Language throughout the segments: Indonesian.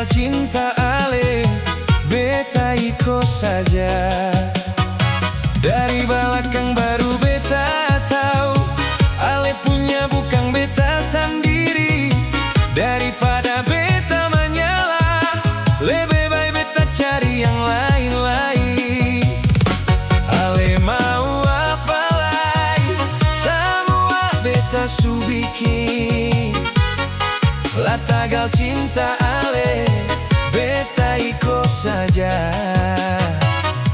cinta ale, beta iko saja. Dari belakang baru beta tahu, ale punya bukan beta sendiri. Daripada beta menyalah, lebih baik beta cari yang lain-lain. Ale mau apa lagi, semua beta su bikin. Lah tagal cinta ale, beta iko saja.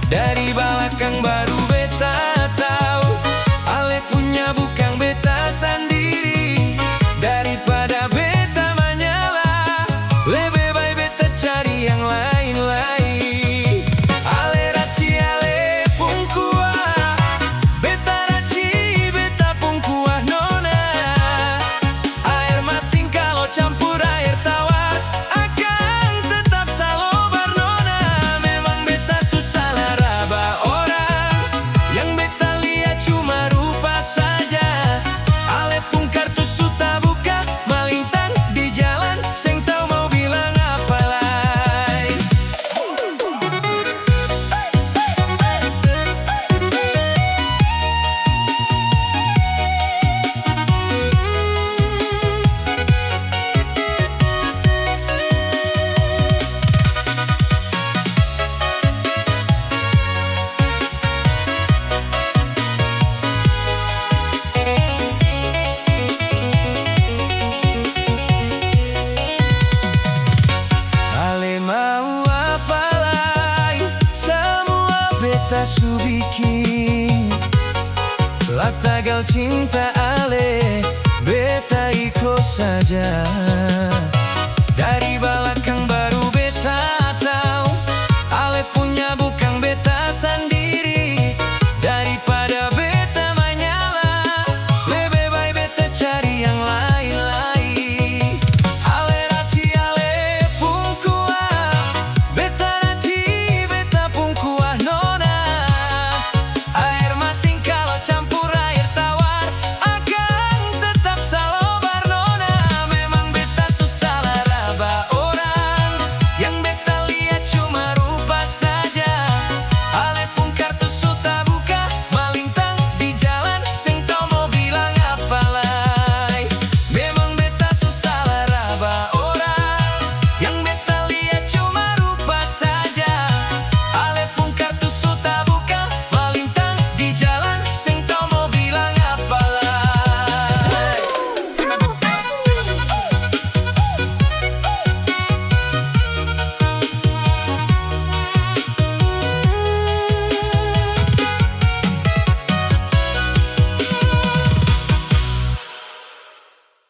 Dari belakang baru beta tahu, ale punya bukan beta sendiri. Daripada beta menyalah, lebih baik beta cari yang lain-lain. Ale raci ale pun kuah, beta raci beta pun kuah nona. Air masin kalau campur air tawar akan tetap salobar nona. Memang beta susah lah raba orang, yang beta lihat cuma rupa saja. Ale pun kartu suta buka, malintang di jalan, seng tau mau bilang apa lagi. Ale mau apa lagi, semua beta su bikin. Lah tagal cinta ale, beta iko saja. Dari belakang baru